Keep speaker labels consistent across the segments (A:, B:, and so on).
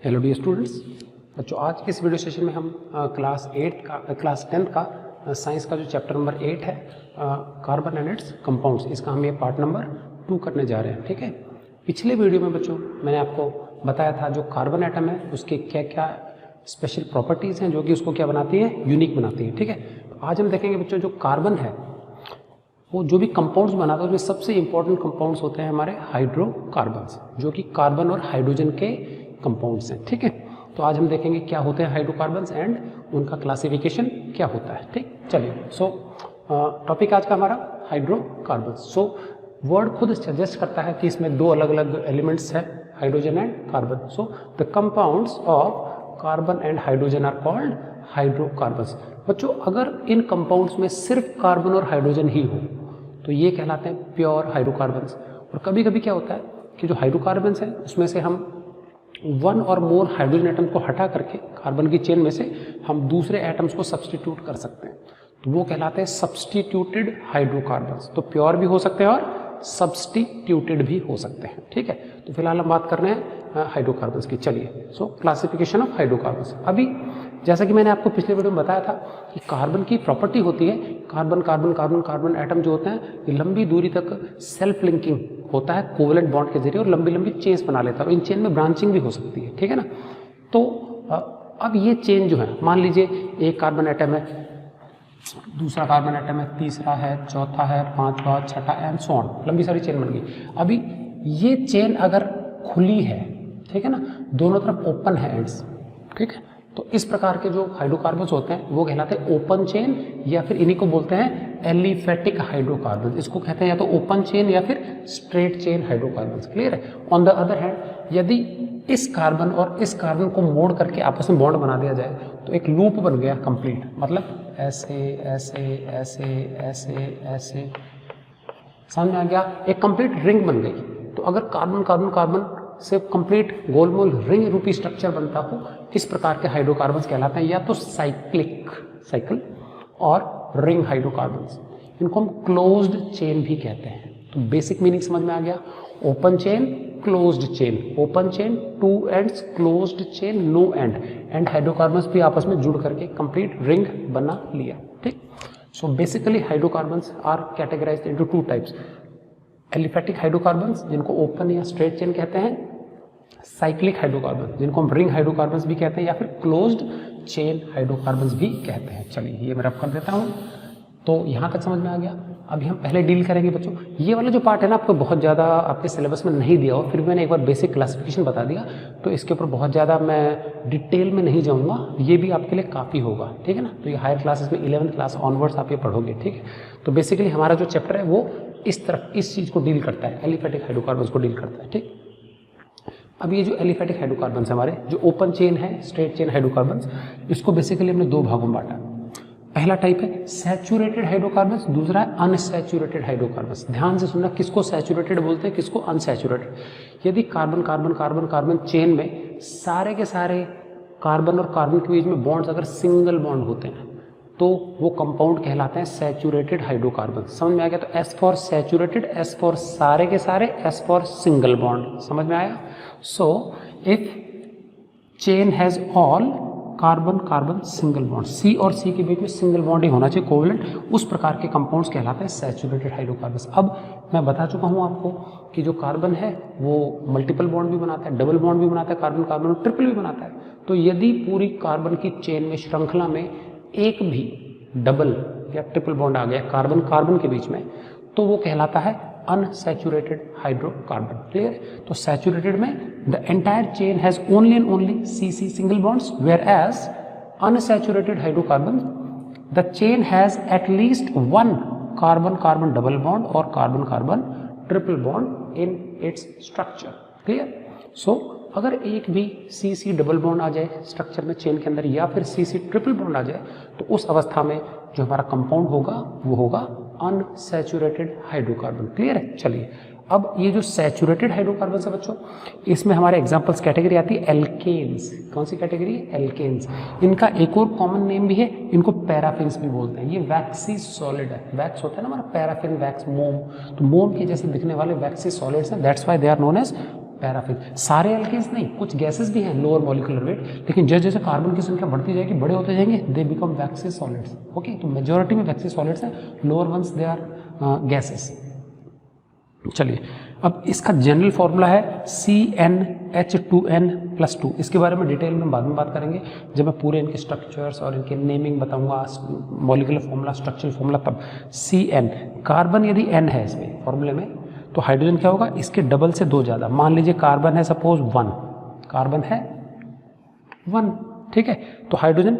A: Hello dear students. बच्चों आज के इस वीडियो सेशन में हम क्लास 10 का साइंस का जो चैप्टर नंबर 8 है कार्बन एंड इट्स कंपाउंड्स, इसका हम ये पार्ट नंबर 2 करने जा रहे हैं। ठीक है, पिछले वीडियो में बच्चों मैंने आपको बताया था जो कार्बन एटम है उसके क्या क्या स्पेशल प्रॉपर्टीज़ हैं जो कि उसको क्या बनाती है, यूनिक बनाती है। ठीक है, तो आज हम देखेंगे बच्चों जो कार्बन है वो जो भी कंपाउंड्स बनाता है उसमें सबसे इंपॉर्टेंट कंपाउंड्स होते हैं हमारे हाइड्रोकार्बन्स, जो कि कार्बन और हाइड्रोजन के कंपाउंड्स हैं। ठीक है, तो आज हम देखेंगे क्या होते हैं हाइड्रोकार्बन्स एंड उनका क्लासिफिकेशन क्या होता है। ठीक, चलिए टॉपिक आज का हमारा हाइड्रोकार्बन्स। वर्ड खुद सजेस्ट करता है कि इसमें दो अलग अलग एलिमेंट्स हैं, hydrogen and carbon. The compounds of carbon and hydrogen are called hydrocarbons. बच्चों अगर इन कंपाउंड्स में सिर्फ कार्बन और हाइड्रोजन ही हो तो ये कहलाते हैं प्योर हाइड्रोकार्बन्स। और कभी कभी क्या होता है कि जो हाइड्रोकार्बन्स हैं उसमें से हम वन और मोर हाइड्रोजन एटम को हटा करके कार्बन की चेन में से हम दूसरे एटम्स को सब्सटीट्यूट कर सकते हैं, तो वो कहलाते हैं सब्सटीट्यूटेड हाइड्रोकार्बन्स। तो प्योर भी हो सकते हैं और सब्सटीट्यूटेड भी हो सकते हैं। ठीक है, तो फिलहाल हम बात कर रहे हैं हाइड्रोकार्बन्स की। चलिए क्लासिफिकेशन ऑफ हाइड्रोकार्बन्स। अभी जैसा कि मैंने आपको पिछले वीडियो में बताया था कि कार्बन की प्रॉपर्टी होती है, carbon carbon carbon carbon atom जो होते हैं ये लंबी दूरी तक सेल्फ लिंकिंग होता है कोवेलेंट बॉन्ड के जरिए और लंबी लंबी चेन्स बना लेता है और इन चेन में ब्रांचिंग भी हो सकती है। ठीक है ना, तो अब ये चेन जो है, मान लीजिए एक कार्बन एटम है, दूसरा कार्बन एटम है, तीसरा है, चौथा है, पांचवा, छठा एंड सो ऑन, लंबी सारी चेन बन गई। अभी ये चेन अगर खुली है, ठीक है ना, दोनों तरफ ओपन है एंड्स, ठीक है, तो इस प्रकार के जो हाइड्रोकार्बन्स होते हैं वो कहलाते हैं ओपन चेन या फिर इन्हीं को बोलते हैं एलिफेटिक हाइड्रोकार्बन्स। इसको कहते हैं या तो ओपन चेन या फिर स्ट्रेट चेन हाइड्रोकार्बन्स। क्लियर है। ऑन द अदर हैंड यदि इस कार्बन और इस कार्बन को मोड़ करके आपस में बॉन्ड बना दिया जाए तो एक लूप बन गया कंप्लीट, मतलब ऐसे ऐसे ऐसे ऐसे ऐसे, समझ में आ गया, एक कंप्लीट रिंग बन गई। तो अगर कार्बन कार्बन कार्बन से कंप्लीट गोलमोल रिंग रूपी स्ट्रक्चर बनता हो, इस प्रकार के हाइड्रोकार्बन्स कहलाते हैं या तो साइकिल और रिंग हाइड्रोकार्बन्स। इनको हम क्लोज्ड चेन भी कहते हैं। तो बेसिक मीनिंग समझ में आ गया, open chain, closed chain, open chain, two ends, closed chain, no end hydrocarbons भी आपस में जुड़ करके कंप्लीट रिंग बना लिया। ठीक, so basically hydrocarbons are categorised into two types, aliphatic hydrocarbons जिनको ओपन या स्ट्रेट चेन कहते हैं, साइक्लिक हाइड्रोकार्बन जिनको हम रिंग हाइड्रोकार्बन्स भी कहते हैं या फिर क्लोज्ड चेन हाइड्रोकार्बन्स भी कहते हैं। चलिए ये मैं रब कर देता हूँ, तो यहाँ तक समझ में आ गया। अभी हम पहले डील करेंगे बच्चों, ये वाला जो पार्ट है ना आपको बहुत ज़्यादा आपके सिलेबस में नहीं दिया हो, फिर भी मैंने एक बार बेसिक क्लासिफिकेशन बता दिया, तो इसके ऊपर बहुत ज़्यादा मैं डिटेल में नहीं जाऊँगा, ये भी आपके लिए काफ़ी होगा। ठीक है ना, तो ये हायर क्लासेस में 11th क्लास ऑनवर्ड्स आप ये पढ़ोगे। ठीक है, तो बेसिकली हमारा जो चैप्टर है वो इस तरफ इस चीज़ को डील करता है, एलिफेटिक हाइड्रोकार्बन्स को डील करता है। ठीक, अब ये जो एलिफेटिक हाइड्रोकार्बन्स हमारे जो ओपन चेन है, स्ट्रेट चेन हाइड्रोकार्बन्स, इसको बेसिकली हमने दो भागों में बांटा। पहला टाइप है सैचुरेटेड हाइड्रोकार्बन्स, दूसरा है अनसैचुरेटेड हाइड्रोकार्बन्स। ध्यान से सुनना, किसको सैचुरेटेड बोलते हैं, किसको अनसैचुरेटेड। यदि carbon carbon carbon carbon chain में सारे के सारे कार्बन और कार्बन के बीच में बॉन्ड्स अगर सिंगल बॉन्ड होते हैं तो वो कंपाउंड कहलाते हैं सैचुरेटेड हाइड्रोकार्बन। समझ में आ गया। तो S for saturated, S for सारे के सारे, एस फॉर सिंगल बॉन्ड। समझ में आया। So if chain has all carbon carbon single bond, C और सी के बीच में सिंगल बॉन्ड ही होना चाहिए कोवेलेंट, उस प्रकार के कंपाउंड्स कहलाते हैं सैचुरेटेड हाइड्रोकार्बन्स। अब मैं बता चुका हूं आपको कि जो कार्बन है वो मल्टीपल बॉन्ड भी बनाता है, डबल बॉन्ड भी बनाता है, कार्बन कार्बन और ट्रिपल भी बनाता है। तो यदि पूरी कार्बन की चेन में, श्रृंखला में एक भी डबल या ट्रिपल बॉन्ड आ गया कार्बन कार्बन के बीच में, तो वो कहलाता है अनसैचुरेटेड हाइड्रोकार्बन। क्लियर। तो सैचुरेटेड में the entire chain has only and only CC single bonds, whereas unsaturated hydrocarbon the chain has at least one carbon carbon double bond और carbon carbon triple bond in its structure. Clear. So अगर एक भी CC double bond आ जाए structure में, chain के अंदर, या फिर CC ट्रिपल बॉन्ड आ जाए, तो उस अवस्था में जो हमारा कंपाउंड होगा वो होगा अनसैचुरेटेड हाइड्रोकार्बन। क्लियर है। चलिए अब ये जो सैचुरेटेड हाइड्रोकार्बन है बच्चों, इसमें हमारे एग्जांपल्स कैटेगरी आती है एल्केन्स। कौन सी कैटेगरी है? एल्केन्स। इनका एक और कॉमन नेम भी है, इनको पैराफिन्स भी बोलते हैं। ये वैक्सी सॉलिड है, वैक्स होता है ना हमारा, पैराफिन, वैक्स, मोम, तो मोम के जैसे दिखने वाले वैक्सी सॉलिड्स हैं, that's why they are known as paraffin. सारे एल्केन्स नहीं, कुछ गैसेस भी हैं लोअर मॉलिक्यूलर वेट, लेकिन जैसे जैसे कार्बन की संख्या बढ़ती जाएगी, बड़े होते जाएंगे, they become waxy solids. Okay, तो मेजॉरिटी में वैक्सी सॉलिड्स हैं, lower ones they are gases. चलिए, अब इसका जनरल फॉर्मूला है CnH2n+2। इसके बारे में डिटेल में बाद में बात करेंगे, जब मैं पूरे इनके स्ट्रक्चर्स और इनके नेमिंग बताऊंगा, मॉलिक्यूलर फॉर्मूला, स्ट्रक्चरल फॉर्मूला। तब Cn, कार्बन यदि n है इसमें फॉर्मूले में, तो हाइड्रोजन क्या होगा, इसके डबल से 2 ज़्यादा। मान लीजिए कार्बन है सपोज 1, कार्बन है 1, ठीक है, तो हाइड्रोजन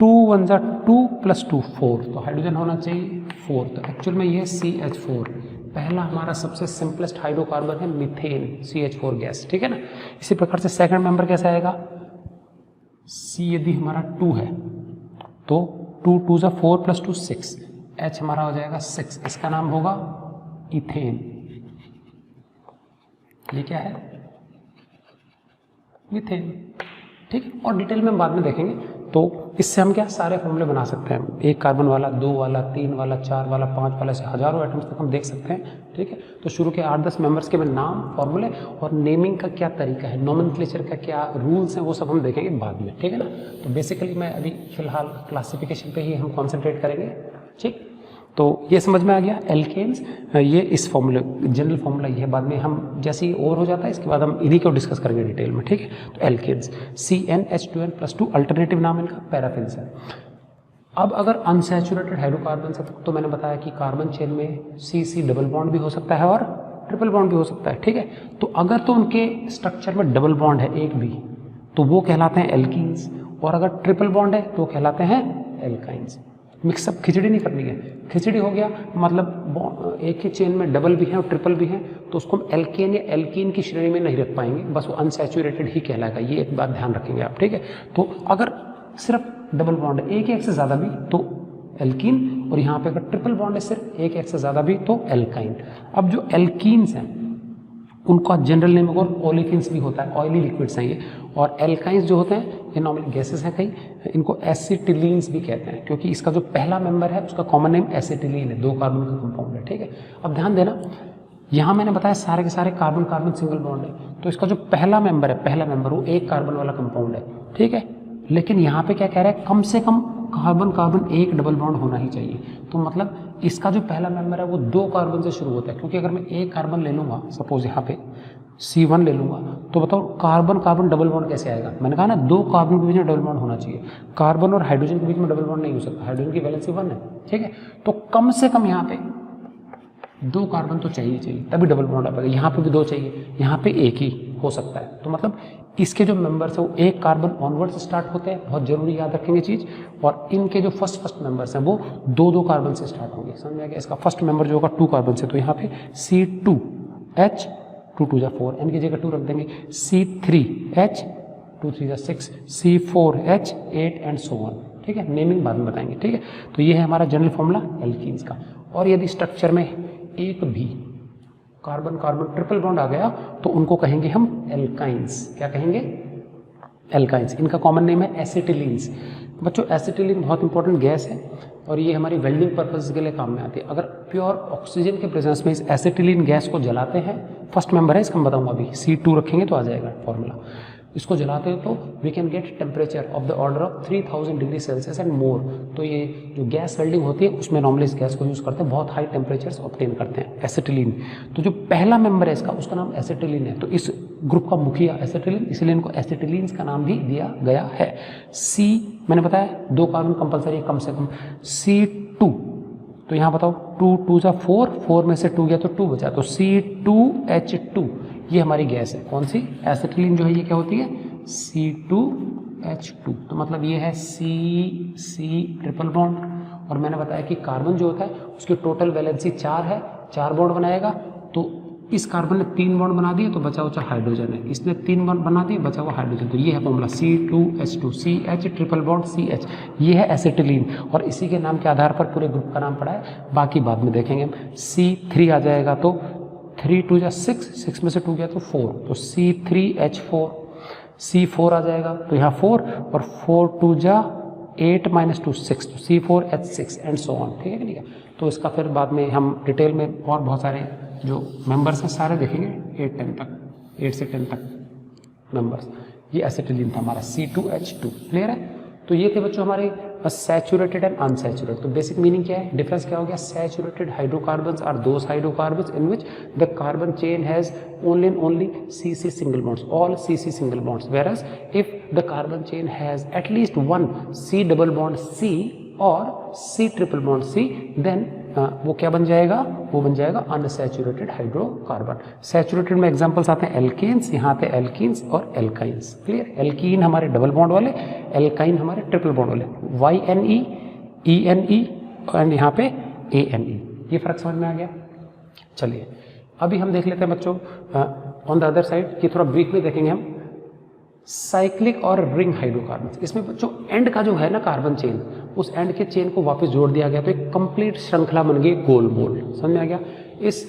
A: 2 1 जा 2 + 2 4, तो हाइड्रोजन होना चाहिए 4। तो एक्चुअल में ये CH4 पहला हमारा सबसे सिंपलेस्ट हाइड्रोकार्बन है, मीथेन, CH4 गैस, ठीक है ना। इसी प्रकार से सेकंड मेंबर कैसा आएगा, C यदि हमारा 2 है तो 2 2 जा 4 + 2 6, H हमारा हो जाएगा 6, इसका नाम होगा इथेन। ये क्या है, मीथेन, ठीक है। और डिटेल में बाद में देखेंगे। तो इससे हम क्या सारे फॉर्मूले बना सकते हैं, 1 कार्बन वाला, 2 वाला, 3 वाला, 4 वाला, 5 वाला, ऐसे हजारों आइटम्स तक हम देख सकते हैं, ठीक है। तो शुरू के 8-10 मेंबर्स के में नाम, फॉर्मूले और नेमिंग का क्या तरीका है, नोमेनक्लेचर का क्या रूल्स हैं, वो सब हम देखेंगे बाद में, ठीक है ना। तो बेसिकली मैं अभी फिलहाल क्लासिफिकेशन पे ही हम कॉन्सेंट्रेट करेंगे, ठीक। तो ये समझ में आ गया एल्केन्स, ये इस फॉर्मूले, जनरल फॉर्मूला ये, बाद में हम जैसे ही ओवर हो जाता है इसके बाद हम इन्हीं को डिस्कस करेंगे डिटेल में, ठीक है। तो एल्केन्स CnH2n+2, अल्टरनेटिव नाम इनका पैराफिन्स है। अब अगर अनसैचुरेटेड हाइड्रोकार्बन है तो मैंने बताया कि कार्बन चेन में CC डबल बॉन्ड भी हो सकता है और ट्रिपल बॉन्ड भी हो सकता है, ठीक है। तो अगर तो उनके स्ट्रक्चर में डबल बॉन्ड है एक भी, तो वो कहलाते हैं एल्कीन्स, और अगर ट्रिपल बॉन्ड है तो कहलाते हैं एल्काइंस। मिक्सअप खिचड़ी नहीं करनी है, खिचड़ी हो गया मतलब एक ही चेन में डबल भी है और ट्रिपल भी है, तो उसको हम एल्केन या एल्कीन की श्रेणी में नहीं रख पाएंगे, बस वो अनसैचुरेटेड ही कहलाएगा। ये एक बात ध्यान रखेंगे आप, ठीक है। तो अगर सिर्फ डबल बॉन्ड है एक से ज़्यादा भी तो एल्कीन, और यहाँ पे अगर ट्रिपल बॉन्ड है सिर्फ एक से ज़्यादा भी तो एल्काइन। अब जो एल्कीन्स हैं उनका जनरल नेम और ओलिफिन्स भी होता है, ऑयली लिक्विड्स हैं ये। और एल्काइंस जो होते हैं ये नॉर्मली गैसेस हैं कई, इनको एसिटिलीन्स भी कहते हैं, क्योंकि इसका जो पहला मेंबर है उसका कॉमन नेम एसिटिलीन है, 2 कार्बन का कंपाउंड है, ठीक है। अब ध्यान देना, यहाँ मैंने बताया सारे के सारे कार्बन कार्बन सिंगल बॉन्ड है, तो इसका जो पहला मेंबर है, पहला मेंबर वो 1 कार्बन वाला कंपाउंड है, ठीक है। लेकिन यहाँ पे क्या कह रहा है, कम से कम कार्बन कार्बन 1 डबल बॉन्ड होना ही चाहिए। तो मतलब इसका जो पहला मेंबर है वो 2 कार्बन से शुरू होता है, क्योंकि अगर मैं 1 कार्बन ले लूँगा, सपोज यहाँ पे C1 ले लूँगा, तो बताओ कार्बन कार्बन डबल बॉन्ड कैसे आएगा। मैंने कहा ना 2 कार्बन के बीच में डबल बॉन्ड होना चाहिए, कार्बन और हाइड्रोजन के बीच में डबल बॉन्ड नहीं हो सकता, हाइड्रोजन की वैलेंसी 1 है, ठीक है। तो कम से कम यहाँ पे 2 कार्बन तो चाहिए तभी डबल बॉन्ड आ पाएगा। यहाँ पे भी 2 चाहिए, यहाँ पे 1 ही हो सकता है। तो मतलब इसके जो मेंबर्स है वो 1 कार्बन ऑनवर्ड से स्टार्ट होते हैं, बहुत जरूरी याद रखेंगे चीज़। और इनके जो फर्स्ट मेंबर्स हैं वो 2-2 कार्बन से स्टार्ट होंगे, समझ में आ गया। इसका फर्स्ट मेंबर जो होगा 2 कार्बन से, तो यहाँ पे C2H 2 2 जा 4, एन की जगह 2 रख देंगे, C3H 2 3 जा 6, C4H 8 एंड सो ऑन, ठीक है। नेमिंग बाद में बताएंगे, ठीक है। तो ये है हमारा जनरल फॉर्मूला एल्कीन्स का। और यदि स्ट्रक्चर में एक भी कार्बन कार्बन ट्रिपल बॉन्ड आ गया तो उनको कहेंगे हम एल्काइंस। क्या कहेंगे, एल्काइंस। इनका कॉमन नेम है एसिटिलीन्स। बच्चों एसिटिलीन बहुत इंपॉर्टेंट गैस है और ये हमारी वेल्डिंग पर्पज के लिए काम में आती है। अगर प्योर ऑक्सीजन के प्रेजेंस में इस एसिटिलीन गैस को जलाते हैं, फर्स्ट मेंबर है इसका, मैं बताऊंगा अभी, C2 रखेंगे तो आ जाएगा फॉर्मूला। इसको जलाते हो तो we can get temperature of the order of 3000 degree Celsius and more. तो ये जो गैस वेल्डिंग होती है उसमें नॉर्मली इस गैस को यूज़ करते हैं, बहुत हाई टेम्परेचर्स ऑब्टेन करते हैं, एसिटिलीन। तो जो पहला मेंबर है इसका, उसका नाम एसिटिलीन है। तो इस ग्रुप का मुखिया एसिटिलीन, इसलिए इनको एसिटिलीन्स का नाम भी दिया गया है। C मैंने बताया 2 कार्बन कंपलसरी कम से कम। C2 तो यहाँ बताओ 2 2 जा 4, 4 में से 2 गया तो 2 बचा, तो C2H2 ये हमारी गैस है। कौन सी, एसिटिलीन जो है ये क्या होती है, C2H2। तो मतलब ये है C ट्रिपल बॉन्ड। और मैंने बताया कि कार्बन जो होता है उसकी टोटल वैलेंसी 4 है, 4 बॉन्ड बनाएगा। तो इस कार्बन ने 3 बॉन्ड बना दिए तो बचा हुआ हाइड्रोजन है, इसने 3 बॉन्ड बना दिए बचा हुआ हाइड्रोजन। तो ये है formula C2H2, CH triple bond CH, ये है एसिटिलीन। और इसी के नाम के आधार पर पूरे ग्रुप का नाम पड़ा है, बाकी बाद में देखेंगे हम। C3 आ जाएगा तो 3 2 जा 6, 6 में से 2 गया तो 4, तो C3H4। C4 आ जाएगा तो यहाँ 4 और 4 2 जा 8 - 2 6, तो C4H6 एंड सो ऑन, ठीक है ठीक है। तो इसका फिर बाद में हम डिटेल में और बहुत सारे जो मेंबर्स हैं सारे देखेंगे 8 10 तक। 8 से 10 तक नंबर्स। ये एसिटिलीन था हमारा C2H2, क्लियर है। तो ये थे बच्चों हमारे सैचुरेटेड एंड अनसैचुरेटेड। तो बेसिक मीनिंग क्या है, डिफरेंस क्या हो गया, saturated hydrocarbons are those hydrocarbons in which the carbon chain has only CC single bonds, all CC single bonds, whereas if the carbon chain has at least one C double bond C or C triple bond C, then वो क्या बन जाएगा, वो बन जाएगा unsaturated hydrocarbon. Saturated में examples आते हैं एल्केन्स, यहाँ पे एल्कीन्स और एल्काइंस, क्लियर। एल्कीन हमारे डबल बॉन्ड वाले, एल्काइन हमारे ट्रिपल बॉन्ड वाले, YNE ENE एंड यहाँ पे ANE। ये फर्क समझ में आ गया। चलिए अभी हम देख लेते हैं बच्चों ऑन द अदर साइड, कि थोड़ा ब्रीफ में देखेंगे हम साइक्लिक और रिंग हाइड्रोकार्बन। इसमें बच्चों एंड का जो है ना कार्बन चेन, उस एंड के चेन को वापस जोड़ दिया गया तो एक कंप्लीट श्रृंखला बन गई गोल मोल, समझ में आ गया। इस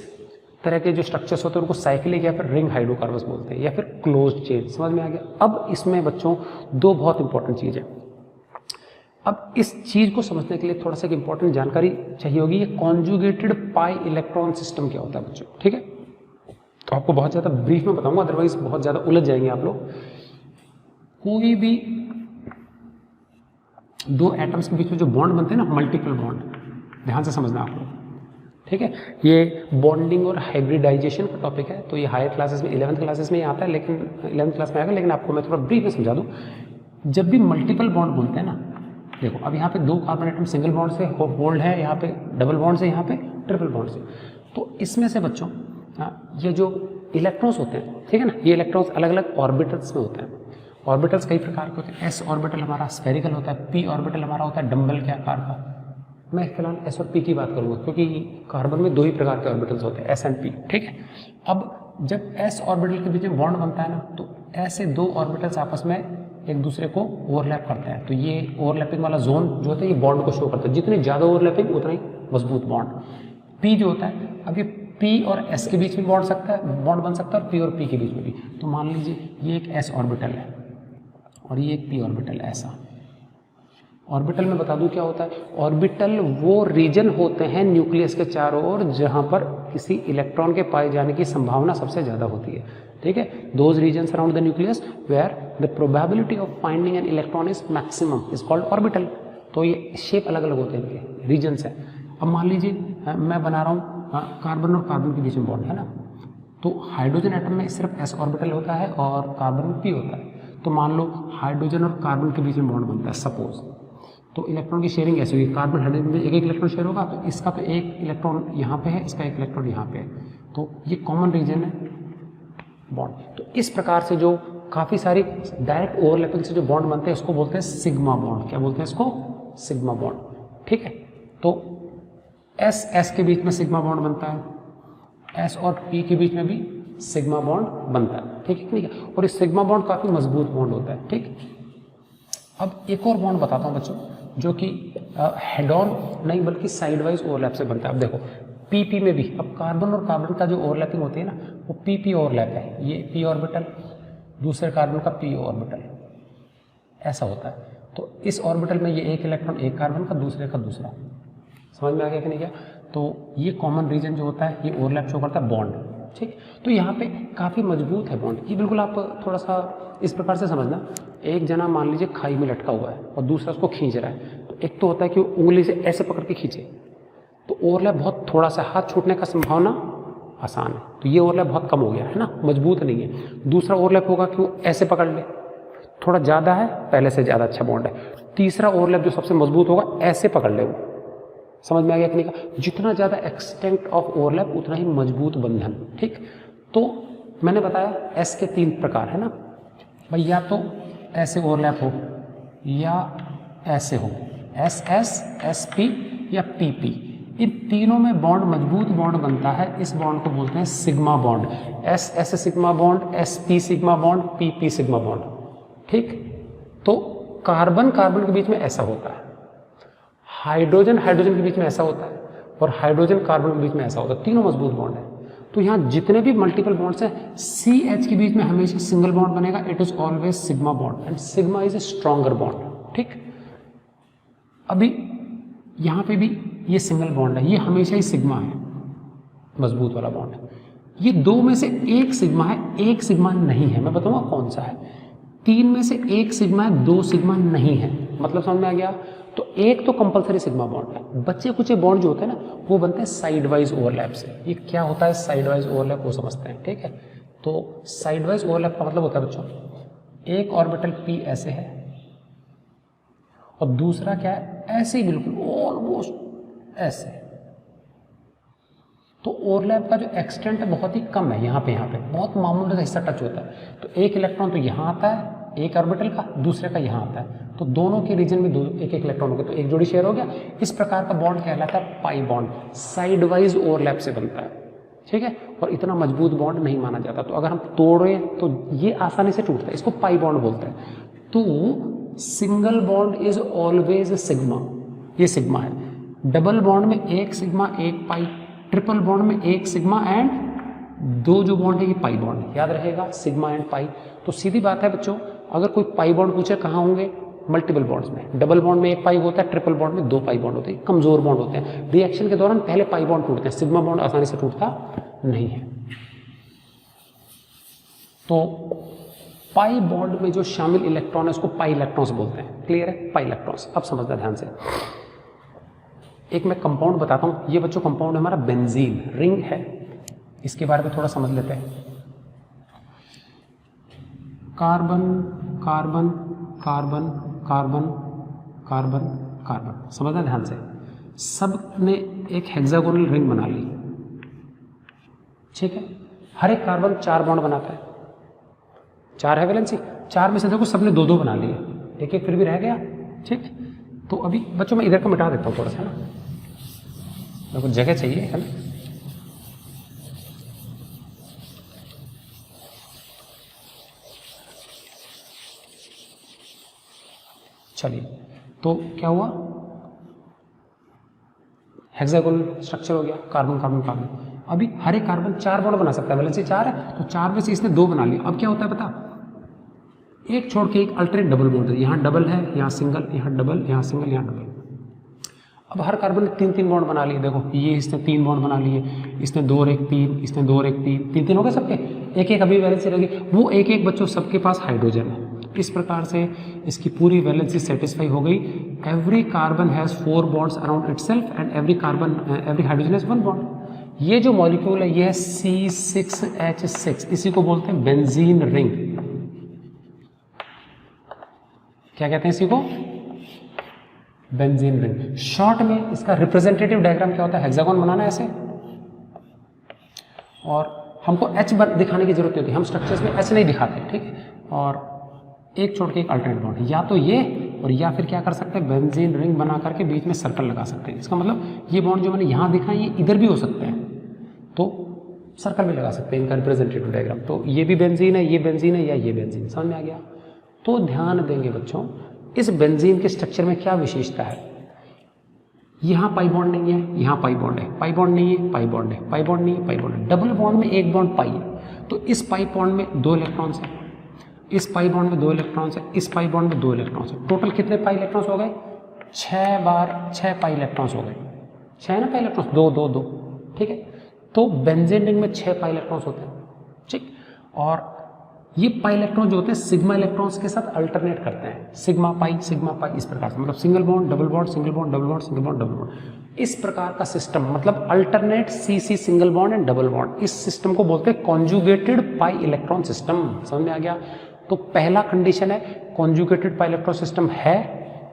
A: तरह के जो स्ट्रक्चर्स होते हैं उनको साइक्लिक या फिर रिंग हाइड्रोकार्बन बोलते हैं, या फिर क्लोज्ड चेन, समझ में आ गया। अब इसमें बच्चों दो बहुत इंपॉर्टेंट चीज़ है। अब इस चीज़ को समझने के लिए थोड़ा सा एक इंपॉर्टेंट जानकारी चाहिए होगी, ये कॉन्जुगेटेड पाई इलेक्ट्रॉन सिस्टम क्या होता है बच्चों, ठीक है। तो आपको बहुत ज़्यादा ब्रीफ में बताऊंगा, अदरवाइज बहुत ज़्यादा उलझ जाएंगे आप लोग। कोई भी दो एटम्स के बीच में जो बॉन्ड बनते हैं ना, मल्टीपल बॉन्ड, ध्यान से समझना आप लोग, ठीक है। ये बॉन्डिंग और हाइब्रिडाइजेशन का टॉपिक है, तो ये हायर क्लासेस में 11th क्लासेस में ही आता है, लेकिन 11th क्लास में आएगा, लेकिन आपको मैं थोड़ा ब्रीफ में समझा दूँ। जब भी मल्टीपल बॉन्ड बनते हैं ना, देखो अब यहाँ पे दो कार्बन एटम सिंगल बॉन्ड से होल्ड है, यहाँ पे डबल बॉन्ड से, यहाँ पे ट्रिपल बॉन्ड से। तो इसमें से बच्चों ये जो इलेक्ट्रॉन्स होते हैं, ठीक है ना, ये इलेक्ट्रॉन्स अलग अलग ऑर्बिटल्स में होते हैं। ऑर्बिटल्स कई प्रकार के होते हैं। S ऑर्बिटल हमारा स्फेरिकल होता है, P ऑर्बिटल हमारा होता है डंबल के आकार का। मैं फिलहाल S और P की बात करूँगा, क्योंकि कार्बन में दो ही प्रकार के ऑर्बिटल्स होते हैं, S एंड P, ठीक है। अब जब S ऑर्बिटल के बीच में बॉन्ड बनता है ना, तो ऐसे दो ऑर्बिटल्स आपस में एक दूसरे को ओवरलैप करते हैं। तो ये ओवरलैपिंग वाला जोन जो होता है, ये बॉन्ड को शो करता है। जितनी ज़्यादा ओवरलैपिंग उतना ही मजबूत बॉन्ड। P जो होता है, अब ये P और S के बीच में बॉन्ड बन सकता है, और P और P के बीच में भी। तो मान लीजिए ये एक S ऑर्बिटल है और ये एक P ऑर्बिटल है। ऐसा ऑर्बिटल में बता दूं क्या होता है, ऑर्बिटल वो रीजन होते हैं न्यूक्लियस के चारों ओर जहां पर किसी इलेक्ट्रॉन के पाए जाने की संभावना सबसे ज़्यादा होती है, ठीक है। Those regions around the nucleus where the probability of finding an electron is maximum is called orbital. तो ये शेप अलग अलग होते हैं, इनके रीजन्स हैं। अब मान लीजिए मैं बना रहा हूँ कार्बन और कार्बन के बीच में बॉन्ड है ना, तो हाइड्रोजन एटम में सिर्फ S ऑर्बिटल होता है और कार्बन में P होता है। तो मान लो हाइड्रोजन और कार्बन के बीच में बॉन्ड बनता है सपोज, तो इलेक्ट्रॉन की शेयरिंग ऐसी होगी, कार्बन हाइड्रोजन में एक एक इलेक्ट्रॉन शेयर होगा, तो इसका तो एक इलेक्ट्रॉन यहाँ पे है, इसका एक इलेक्ट्रॉन यहाँ पे है, तो ये कॉमन रीजन है बॉन्ड। तो इस प्रकार से जो काफ़ी सारी डायरेक्ट ओवरलैपिंग से जो बॉन्ड बनते हैं उसको बोलते हैं सिग्मा बॉन्ड। क्या बोलते हैं इसको? सिग्मा बॉन्ड, ठीक है। तो S के बीच में सिग्मा बॉन्ड बनता है, S और P के बीच में भी सिग्मा बॉन्ड बनता है, ठीक है। और इस सिग्मा बॉन्ड काफ़ी मजबूत बॉन्ड होता है, ठीक। अब एक और बॉन्ड बताता हूँ बच्चों, जो कि हेड ऑन नहीं बल्कि साइड वाइज ओवरलैप से बनता है। अब देखो PP में भी, अब कार्बन और कार्बन का जो ओवरलैपिंग होती है ना, वो PP ओवरलैप है। ये P ऑर्बिटल, दूसरे कार्बन का P ऑर्बिटल, ऐसा होता है। तो इस ऑर्बिटल में ये एक इलेक्ट्रॉन एक कार्बन का, दूसरे का दूसरा। समझ में आ गया कि नहीं? क्या तो ये कॉमन रीजन जो होता है ये ओवरलैप शो करता है बॉन्ड, ठीक। तो यहाँ पे काफ़ी मजबूत है बॉन्ड। ये बिल्कुल आप थोड़ा सा इस प्रकार से समझना, एक जना मान लीजिए खाई में लटका हुआ है और दूसरा उसको खींच रहा है। तो एक तो होता है कि वो उंगली से ऐसे पकड़ के खींचे, तो ओवरलैप बहुत थोड़ा सा, हाथ छूटने का संभावना आसान है। तो ये ओवरलैप बहुत कम हो गया है ना, मजबूत नहीं है। दूसरा ओवरलैप होगा कि वो ऐसे पकड़ ले, थोड़ा ज़्यादा है, पहले से ज़्यादा अच्छा बॉन्ड है। तीसरा ओवरलैप जो सबसे मजबूत होगा, ऐसे पकड़ ले वो। समझ में आ गया कि नहीं? का जितना ज़्यादा एक्सटेंट ऑफ ओवरलैप उतना ही मजबूत बंधन, ठीक। तो मैंने बताया S के 3 प्रकार है ना भाई, या तो ऐसे ओवरलैप हो या ऐसे हो, SS, SP या PP। इन तीनों में बॉन्ड मजबूत बॉन्ड बनता है। इस बॉन्ड को बोलते हैं sigma bond. SS sigma bond, SP sigma bond, PP sigma bond, ठीक। तो कार्बन कार्बन के बीच में ऐसा होता है, हाइड्रोजन हाइड्रोजन के बीच में ऐसा होता है, और हाइड्रोजन कार्बन के बीच में ऐसा होता है। तीनों मजबूत बॉन्ड है। तो यहाँ जितने भी मल्टीपल बॉन्ड्स हैं, CH के बीच में हमेशा सिंगल बॉन्ड बनेगा। It is always sigma bond and sigma is a stronger bond, ठीक। अभी यहाँ पे भी ये सिंगल बॉन्ड है, ये हमेशा ही सिग्मा है, मजबूत वाला बॉन्ड है। ये 2 में से एक सिग्मा है, एक सिग्मा नहीं है। मैं बताऊंगा कौन सा है। 3 में से एक सिग्मा है, 2 सिग्मा नहीं है। मतलब समझ में आ गया। तो एक तो कंपलसरी सिग्मा बॉन्ड है। बच्चे कुछ बॉन्ड जो होते हैं ना वो बनते हैं साइड वाइज ओवरलैप से। ये क्या होता है साइड वाइज ओवरलैप, वो समझते हैं, ठीक है। तो साइड वाइज ओवरलैप का मतलब होता है बच्चों, एक ऑर्बिटल p ऐसे है और दूसरा क्या है, ऐसे ही बिल्कुल ऑलमोस्ट ऐसे। तो ओवरलैप का जो एक्सटेंट है बहुत ही कम है, यहाँ पे बहुत मामूली सा हिस्सा टच होता है। तो एक इलेक्ट्रॉन तो यहाँ आता है एक ऑर्बिटल का, दूसरे का यहाँ आता है। तो दोनों के रीजन में एक एक इलेक्ट्रॉन हो गया, तो एक जोड़ी शेयर हो गया। इस प्रकार का बॉन्ड कहलाता है pi bond, side wise overlap से बनता है, ठीक है। और इतना मजबूत बॉन्ड नहीं माना जाता। तो अगर हम तोड़ें तो ये आसानी से टूटता है, इसको पाई बॉन्ड बोलते हैं। तो single bond is always sigma, ये सिग्मा है। डबल बॉन्ड में एक सिग्मा एक पाई, ट्रिपल बॉन्ड में एक सिग्मा एंड 2 जो बॉन्ड है ये पाई बॉन्ड, याद रहेगा सिग्मा एंड पाई। तो सीधी बात है बच्चों, अगर कोई पाई बॉन्ड पूछे कहाँ होंगे, मल्टीपल बॉन्ड्स में। डबल बॉन्ड में एक पाई होता है, ट्रिपल बॉन्ड में 2 पाई बॉन्ड होते हैं, कमजोर बॉन्ड होते हैं। रिएक्शन के दौरान पहले पाई बॉन्ड टूटते हैं, सिग्मा बॉन्ड आसानी से टूटता नहीं है। तो पाई बॉन्ड में जो शामिल इलेक्ट्रॉन है उसको पाई इलेक्ट्रॉन्स बोलते हैं। क्लियर है, पाई इलेक्ट्रॉन्स। अब समझना ध्यान से, एक मैं कंपाउंड बताता हूं। ये बच्चों कंपाउंड है हमारा बेंजीन, रिंग है। इसके बारे में थोड़ा समझ लेते हैं। Carbon carbon carbon carbon carbon carbon, समझना ध्यान से। सब ने एक हेक्सागोनल रिंग बना ली, ठीक है। हर एक कार्बन 4 बॉन्ड बनाता है, 4 है वैलेंसी। 4 में से देखो सबने 2-2 बना लिए, एक एक फिर भी रह गया, ठीक। तो अभी बच्चों मैं इधर को मिटा देता हूँ थोड़ा सा ना, मेरे को जगह चाहिए है ना। चलिए, तो क्या हुआ, हेक्सागोनल स्ट्रक्चर हो गया, कार्बन कार्बन कार्बन। अभी हर एक कार्बन 4 बॉन्ड बना सकता है, वैलेंसी 4 है, तो 4 में से इसने 2 बना लिया। अब क्या होता है पता, एक छोड़ के एक अल्टरनेट डबल बॉन्ड है। यहाँ डबल है, यहाँ सिंगल, यहाँ डबल, यहाँ सिंगल, यहाँ डबल। अब हर कार्बन ने 3-3 बॉन्ड बना लिए। देखो ये इसने 3 बॉन्ड बना लिए, इसने 2 और 1 3, इसने 2 और 1 3, 3-3 हो गए सबके। एक एक अभी वैलेंसी रहेगी, वो एक एक बच्चों सबके पास हाइड्रोजन है। इस प्रकार से इसकी पूरी वैलेंसी सेटिस्फाई हो गई। Every carbon has 4 bonds around itself and every hydrogen has 1 bond. ये जो मॉलिक्यूल है ये है C6H6, इसी को बोलते हैं बेंजीन रिंग। क्या कहते हैं इसी को, बेंजीन रिंग। शॉर्ट में इसका रिप्रेजेंटेटिव डायग्राम क्या होता है, हेक्सागोन बनाना है ऐसे, और हमको H दिखाने की जरूरत नहीं होती, हम स्ट्रक्चर्स में H नहीं दिखाते, ठीक है। और एक छोड़ के एक अल्टरनेट बॉन्ड, या तो ये और या फिर क्या कर सकते हैं, बेंजीन रिंग बना करके बीच में सर्कल लगा सकते हैं। इसका मतलब ये बॉन्ड जो मैंने यहाँ दिखा ये इधर भी हो सकते हैं, तो सर्कल भी लगा सकते हैं इनका रिप्रेजेंटेटिव डायग्राम। तो ये भी बेंजीन है, ये बेंजीन है, या ये बेंजीन, समझ में आ गया। तो ध्यान देंगे बच्चों, इस बेंजीन के स्ट्रक्चर में क्या विशेषता है, यहाँ पाई बॉन्ड नहीं है, यहाँ पाई बॉन्ड है, पाई बॉन्ड नहीं है, पाई बॉन्ड है, पाई बॉन्ड नहीं है, पाई बॉन्ड है। डबल बॉन्ड में एक बॉन्ड पाई है, तो इस पाई बॉन्ड में 2 इलेक्ट्रॉन्स हैं, इस पाई बॉन्ड में 2 इलेक्ट्रॉन्स है, इस पाई बॉन्ड में 2 इलेक्ट्रॉन्स है। टोटल कितने पाई इलेक्ट्रॉन्स हो गए, 6 बार 6 पाई इलेक्ट्रॉन्स हो गए। 6 है ना पाई इलेक्ट्रॉन्स, 2 2 2, ठीक है। तो बेंजीन रिंग में 6 पाई इलेक्ट्रॉन्स होते हैं, ठीक। और ये पाई इलेक्ट्रॉन जो होते हैं सिग्मा इलेक्ट्रॉन्स के साथ अल्टरनेट करते हैं, सिग्मा पाई इस प्रकार से, मतलब single bond double bond, single bond double bond, single bond double bond. इस प्रकार का सिस्टम मतलब alternate CC single bond and double bond, इस सिस्टम को बोलते हैं कॉन्जुगेटेड पाई इलेक्ट्रॉन सिस्टम। समझ में आ गया। तो पहला कंडीशन है कॉन्जुगेटेड पाई इलेक्ट्रॉन सिस्टम है,